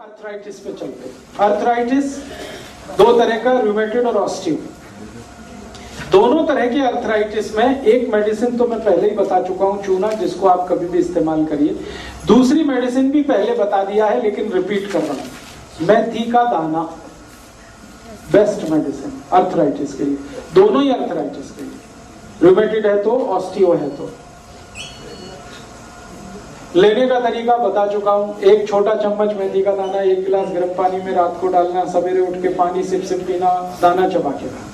Arthritis पे चलते हैं। अर्थराइटिस दो तरह का, रूमेटॉइड और ऑस्टियो। दोनों तरह के अर्थराइटिस में एक मेडिसिन तो मैं पहले ही बता चुका हूं, चूना, जिसको आप कभी भी इस्तेमाल करिए। दूसरी मेडिसिन भी पहले बता दिया है, लेकिन रिपीट कर रहा हूं, मेथी का दाना बेस्ट मेडिसिन अर्थराइटिस के लिए, दोनों ही अर्थराइटिस के लिए, रूमेटॉइड है तो, ऑस्टियो है तो। लेने का तरीका बता चुका हूं, एक छोटा चम्मच मेथी का दाना 1 गिलास गर्म पानी में रात को डालना, सवेरे उठ के पानी सिप सिप पीना, दाना चबा के खाना,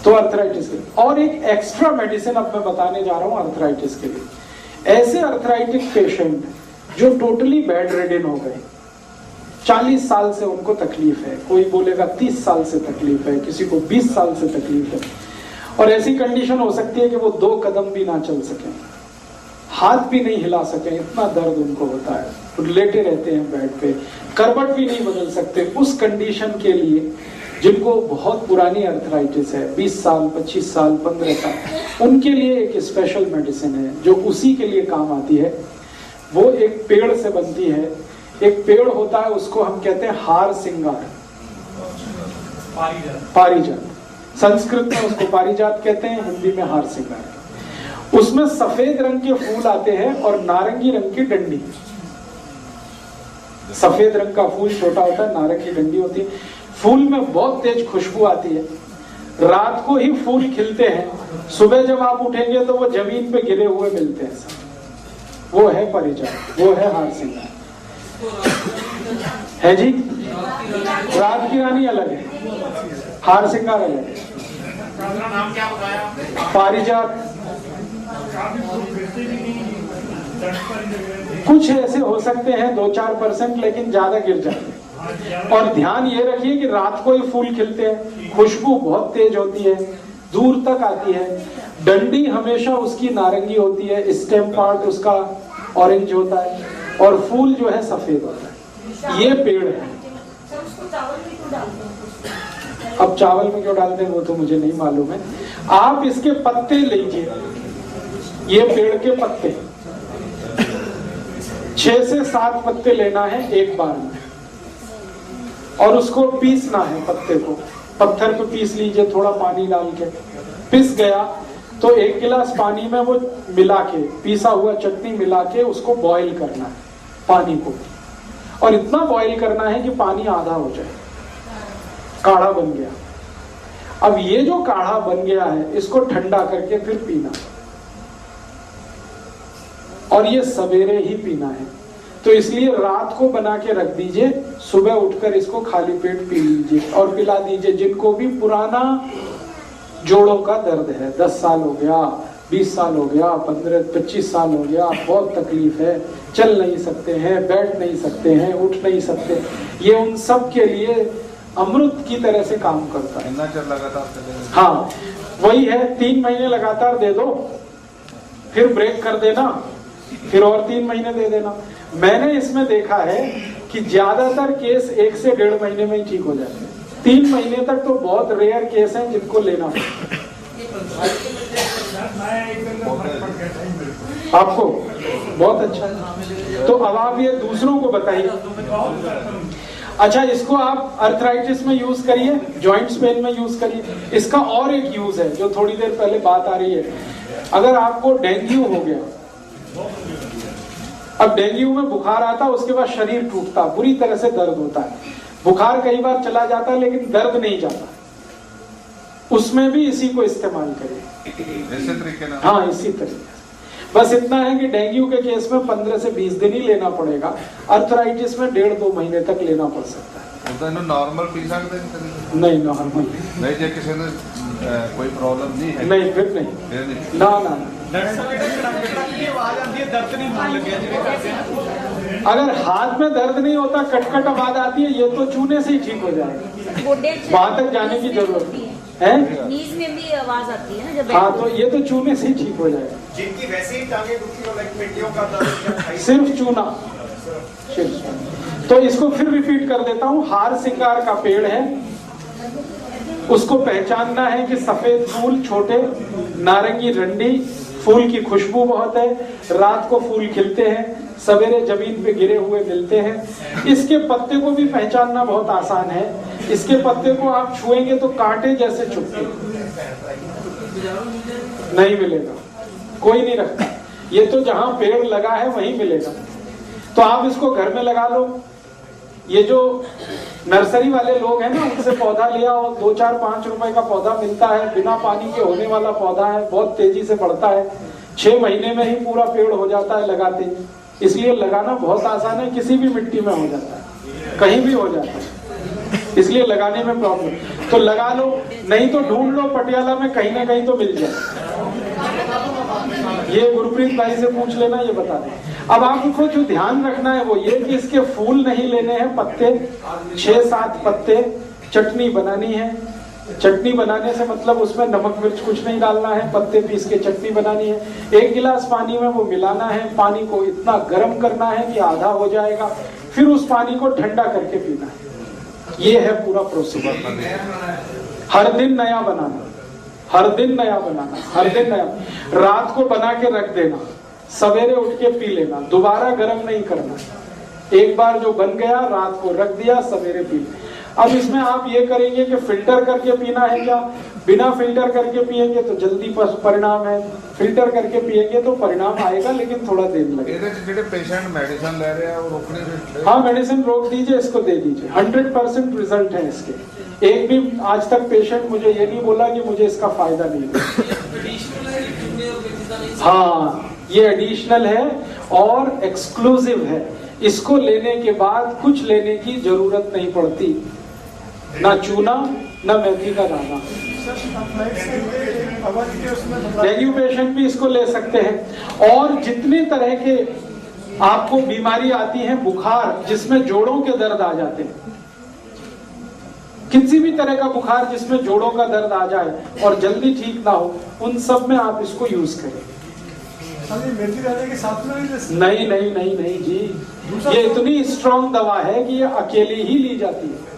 तो अर्थराइटिस के लिए। और एक एक्स्ट्रा मेडिसिन अब मैं बताने जा रहा हूं अर्थराइटिस के लिए। ऐसे अर्थराइटिक पेशेंट जो टोटली बेड रिडन हो गए, 40 साल से उनको तकलीफ है, कोई बोलेगा 30 साल से तकलीफ है, किसी को 20 साल से तकलीफ है, और ऐसी कंडीशन हो सकती है कि वो 2 कदम भी ना चल सके, हाथ भी नहीं हिला सके, इतना दर्द उनको होता है, तो लेटे रहते हैं बेड पे, करवट भी नहीं बदल सकते। उस कंडीशन के लिए, जिनको बहुत पुरानी अर्थराइटिस है, 20 साल, 25 साल, 15 साल, उनके लिए एक स्पेशल मेडिसिन है जो उसी के लिए काम आती है। वो एक पेड़ से बनती है। एक पेड़ होता है, उसको हम कहते हैं हार सिंगार, पारिजात। संस्कृत में उसको पारिजात कहते हैं, हिंदी में हार सिंगार। उसमें सफेद रंग के फूल आते हैं और नारंगी रंग की डंडी। सफेद रंग का फूल छोटा होता है, नारंगी डंडी होती है। फूल में बहुत तेज खुशबू आती है। रात को ही फूल खिलते हैं, सुबह जब आप उठेंगे तो वो जमीन पे गिरे हुए मिलते हैं। वो है पारिजात, वो है हार सिंगार। है जी, रात की रानी अलग है, हार सिंगार अलग है। पारिजात कुछ ऐसे हो सकते हैं 2-4%, लेकिन ज्यादा गिर जाते हैं। और ध्यान ये रखिए कि रात को ही फूल खिलते हैं, खुशबू बहुत तेज होती है, दूर तक आती है। डंडी हमेशा उसकी नारंगी होती है, स्टेम पार्ट उसका ऑरेंज होता है, और फूल जो है सफेद होता है। ये पेड़ है। अब चावल में क्यों डालते हैं वो तो मुझे नहीं मालूम है। आप इसके पत्ते लीजिए, ये पेड़ के पत्ते 6 से 7 पत्ते लेना है एक बार में, और उसको पीसना है। पत्ते को पत्थर पे पीस लीजिए, थोड़ा पानी डाल के। पिस गया तो 1 गिलास पानी में वो मिला के, पीसा हुआ चटनी मिला के उसको बॉईल करना है पानी को, और इतना बॉईल करना है कि पानी आधा हो जाए, काढ़ा बन गया। अब ये जो काढ़ा बन गया है, इसको ठंडा करके फिर पीना, और ये सवेरे ही पीना है। तो इसलिए रात को बना के रख दीजिए, सुबह उठकर इसको खाली पेट पी लीजिए और पिला दीजिए। जिनको भी पुराना जोड़ों का दर्द है, 10 साल हो गया, 20 साल हो गया, 15-25 साल हो गया, बहुत तकलीफ है, चल नहीं सकते हैं, बैठ नहीं सकते हैं, उठ नहीं सकते, ये उन सब के लिए अमृत की तरह से काम करता है। लगातार, हाँ वही है, 3 महीने लगातार दे दो, फिर ब्रेक कर देना, फिर और 3 महीने दे देना। मैंने इसमें देखा है कि ज्यादातर केस 1 से 1.5 महीने में ही ठीक हो जाते हैं। 3 महीने तक तो बहुत रेयर केस हैं जिनको लेना आपको बहुत अच्छा। तो अब आप ये दूसरों को बताइए। अच्छा, इसको आप अर्थराइटिस में यूज करिए, जॉइंट्स पेन में यूज करिए। इसका और एक यूज है जो थोड़ी देर पहले बात आ रही है। अगर आपको डेंगू हो गया, अब डेंगू में बुखार आता है, उसके बाद शरीर टूटता, बुरी तरह से दर्द होता है। बुखार कई बार चला जाता है लेकिन दर्द नहीं जाता, उसमें भी इसी को इस्तेमाल करिए। इसी तरीके ना, हाँ इसी तरीके। बस इतना है कि डेंगू के केस में 15 से 20 दिन ही लेना पड़ेगा, अर्थराइटिस में 1.5-2 महीने तक लेना पड़ सकता है। नॉर्मल पी सकते हैं? नहीं, नॉर्मल नहीं। जो किसी ने कोई प्रॉब्लम नहीं है, नहीं फिर नहीं, ना ना। अगर हाथ में दर्द नहीं होता, कटकट आवाज आती है, ये तो चूने से ही ठीक हो जाएगा, वहां तक जाने की जरूरत है। नीज में भी आवाज आती है ना जब, हाँ तो ये तो चूने से ही ठीक हो जाएगा। जिनकी वैसे ही टांगे दुखती हो, लाइक पेटियों का दर्द, सिर्फ चूना, सिर्फ। तो इसको फिर रिपीट कर देता हूँ। हार सिंगार का पेड़ है, उसको पहचानना है कि सफेद फूल, छोटे, नारंगी डंडी, फूल की खुशबू बहुत है, रात को फूल खिलते हैं, सवेरे जमीन पे गिरे हुए मिलते हैं। इसके पत्ते को भी पहचानना बहुत आसान है। इसके पत्ते को आप छुएंगे तो कांटे जैसे चुभते, नहीं मिलेगा, कोई नहीं रखता। ये तो जहां पेड़ लगा है वहीं मिलेगा। तो आप इसको घर में लगा लो। ये जो नर्सरी वाले लोग हैं ना, उनसे पौधा लिया और 2-4-5 रुपए का पौधा मिलता है, बिना पानी के होने वाला पौधा है, बहुत तेजी से बढ़ता है, 6 महीने में ही पूरा पेड़ हो जाता है लगाते ही। इसलिए लगाना बहुत आसान है, किसी भी मिट्टी में हो जाता है, कहीं भी हो जाता है, इसलिए लगाने में प्रॉब्लम। तो लगा लो, नहीं तो ढूंढ लो, पटियाला में कहीं ना कहीं तो मिल जाए। ये गुरप्रीत भाई से पूछ लेना, ये बता दें। अब आपको जो ध्यान रखना है वो ये कि इसके फूल नहीं लेने हैं, पत्ते 6-7 पत्ते। चटनी बनानी है। चटनी बनाने से मतलब उसमें नमक मिर्च कुछ नहीं डालना है, पत्ते पीस के चटनी बनानी है। 1 गिलास पानी में वो मिलाना है। पानी को इतना गर्म करना है कि आधा हो जाएगा, फिर उस पानी को ठंडा करके पीना है। ये है पूरा प्रोसीजर। हर दिन नया बनाना, हर दिन नया बनाना, हर दिन नया। रात को बना के रख देना, सवेरे उठ के पी लेना, दोबारा गर्म नहीं करना। एक बार जो बन गया रात को रख दिया, सवेरे पी। अब इसमें आप ये करेंगे कि फिल्टर करके पीना है क्या? बिना फिल्टर करके पिएंगे तो जल्दी परिणाम है, फिल्टर करके पिएंगे तो परिणाम आएगा, लेकिन थोड़ा देर लगेगा। ਜਿਹੜੇ पेशेंट मेडिसिन ले रहे हैं वो रोकने, हाँ मेडिसिन रोक दीजिए, इसको दे दीजिए। 100% रिजल्ट है इसके। एक भी आज तक पेशेंट मुझे ये नहीं बोला कि मुझे इसका फायदा नहीं है। हाँ, ये एडिशनल है और एक्सक्लूसिव है। इसको लेने के बाद कुछ लेने की जरूरत नहीं पड़ती, ना चूना ना मेथी का दाना। डेंगू पेशेंट भी इसको ले सकते हैं। और जितने तरह के आपको बीमारी आती है, बुखार जिसमें जोड़ों के दर्द आ जाते हैं, किसी भी तरह का बुखार जिसमें जोड़ों का दर्द आ जाए और जल्दी ठीक ना हो, उन सब में आप इसको यूज करें। मेथी दाने के साथ में नहीं नहीं नहीं नहीं जी, ये इतनी स्ट्रॉन्ग दवा है कि ये अकेली ही ली जाती है।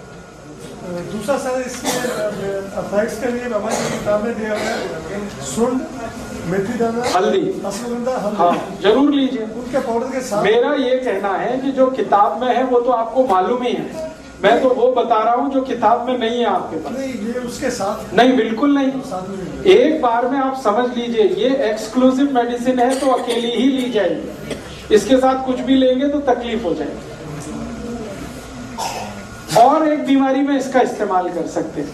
दूसरा सर इसके अफेक्ट्स के लिए बाबा की किताब में दिया गया है सुंड, मेथी दाना, हल्दी, अश्वगंधा, हल्दी। हाँ जरूर लीजिए। उनके पाउडर के साथ मेरा ये कहना है कि जो किताब में है वो तो आपको मालूम ही है, मैं तो वो बता रहा हूँ जो किताब में नहीं है आपके पास। नहीं, ये उसके साथ नहीं, बिल्कुल नहीं। साथ में एक बार में आप समझ लीजिए, ये एक्सक्लूसिव मेडिसिन है तो अकेली ही ली जाएगी। इसके साथ कुछ भी लेंगे तो तकलीफ हो जाएगी। और एक बीमारी में इसका इस्तेमाल कर सकते हैं।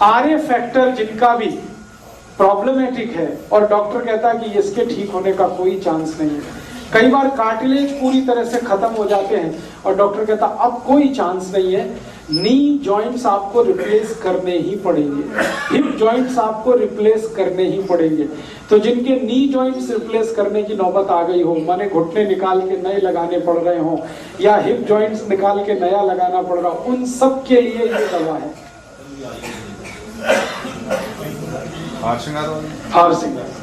आरए फैक्टर जिनका भी प्रॉब्लमेटिक है और डॉक्टर कहता है कि इसके ठीक होने का कोई चांस नहीं है। कई बार कार्टिलेज पूरी तरह से खत्म हो जाते हैं और डॉक्टर कहता अब कोई चांस नहीं है, नी जॉइंट्स आपको रिप्लेस करने ही पड़ेंगे, हिप जॉइंट्स आपको रिप्लेस करने ही पड़ेंगे। तो जिनके नी जॉइंट्स रिप्लेस करने की नौबत आ गई हो, माने घुटने निकाल के नए लगाने पड़ रहे हो या हिप जॉइंट्स निकाल के नया लगाना पड़ रहा हो, उन सब के लिए ये दवा है। हारसिंगार।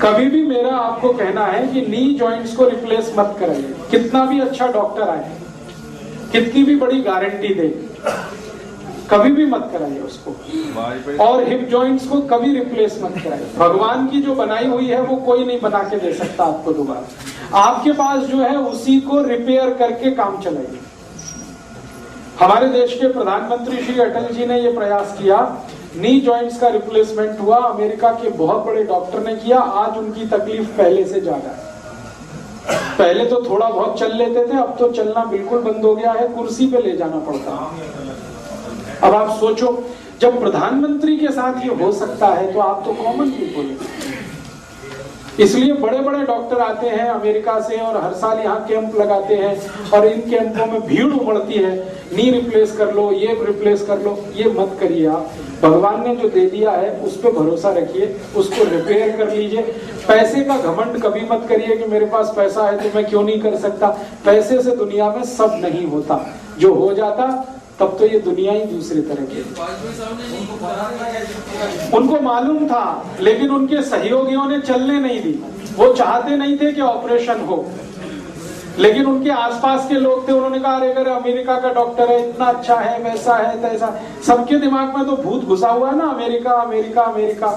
कभी भी मेरा आपको कहना है कि नी जॉइंट्स को रिप्लेस मत कराइए, कितना भी अच्छा डॉक्टर आए, कितनी भी बड़ी गारंटी दे, कभी भी मत कराइए उसको। और हिप जॉइंट्स को कभी रिप्लेस मत कराइए। भगवान की जो बनाई हुई है वो कोई नहीं बना के दे सकता आपको दोबारा। आपके पास जो है उसी को रिपेयर करके काम चलाइए। हमारे देश के प्रधानमंत्री श्री अटल जी ने ये प्रयास किया, नी जॉइंट्स का रिप्लेसमेंट हुआ, अमेरिका के बहुत बड़े डॉक्टर ने किया। आज उनकी तकलीफ पहले से ज्यादा है। पहले तो थोड़ा बहुत चल लेते थे, अब तो चलना बिल्कुल बंद हो गया है, कुर्सी पे ले जाना पड़ता है। अब आप सोचो, जब प्रधानमंत्री के साथ ये हो सकता है तो आप तो कॉमन पीपल। इसलिए बड़े बड़े डॉक्टर आते हैं अमेरिका से और हर साल यहाँ कैंप लगाते हैं और इन कैंपों में भीड़ उमड़ती है, नी रिप्लेस कर लो, ये रिप्लेस कर लो। ये मत करिए आप। भगवान ने जो दे दिया है उस पर भरोसा रखिए, उसको रिपेयर कर लीजिए। पैसे का घमंड कभी मत करिए कि मेरे पास पैसा है तो मैं क्यों नहीं कर सकता। पैसे से दुनिया में सब नहीं होता, जो हो जाता तब तो ये दुनिया ही दूसरे तरह की। उनको मालूम था, लेकिन उनके सहयोगियों ने चलने नहीं दी। वो चाहते नहीं थे कि ऑपरेशन हो। लेकिन उनके आसपास के लोग थे, उन्होंने कहा अरे अगर अमेरिका का डॉक्टर है, इतना अच्छा है, वैसा है, तैसा। सबके दिमाग में तो भूत घुसा हुआ है ना, अमेरिका अमेरिका अमेरिका,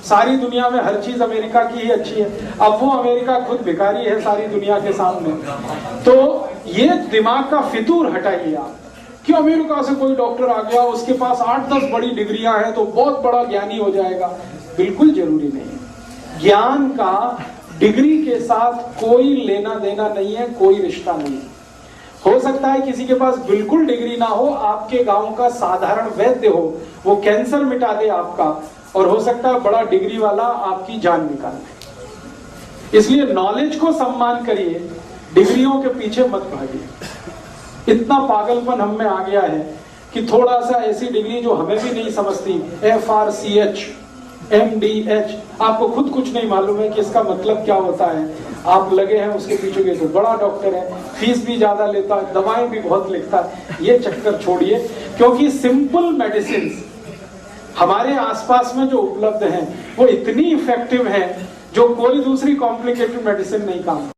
सारी दुनिया में हर चीज अमेरिका की ही अच्छी है। अब वो अमेरिका खुद भिखारी है सारी दुनिया के सामने। तो ये दिमाग का फितूर हटाइए आप कि अमेरिका से कोई डॉक्टर आ गया, उसके पास 8-10 बड़ी डिग्रियां हैं तो बहुत बड़ा ज्ञानी हो जाएगा। बिल्कुल जरूरी नहीं। ज्ञान का डिग्री के साथ कोई लेना देना नहीं है, कोई रिश्ता नहीं है। हो सकता है किसी के पास बिल्कुल डिग्री ना हो, आपके गांव का साधारण वैद्य हो, वो कैंसर मिटा दे आपका, और हो सकता है बड़ा डिग्री वाला आपकी जान निकाल दे। इसलिए नॉलेज को सम्मान करिए, डिग्रियों के पीछे मत भागिए। इतना पागलपन हम में आ गया है कि थोड़ा सा ऐसी डिग्री जो हमें भी नहीं समझती, FRCH MDH, आपको खुद कुछ नहीं मालूम है कि इसका मतलब क्या होता है, आप लगे हैं उसके पीछे के तो बड़ा डॉक्टर है, फीस भी ज्यादा लेता है, दवाएं भी बहुत लिखता है। ये चक्कर छोड़िए, क्योंकि सिंपल मेडिसिन हमारे आसपास में जो उपलब्ध हैं वो इतनी इफेक्टिव हैं जो कोई दूसरी कॉम्प्लिकेटेड मेडिसिन नहीं काम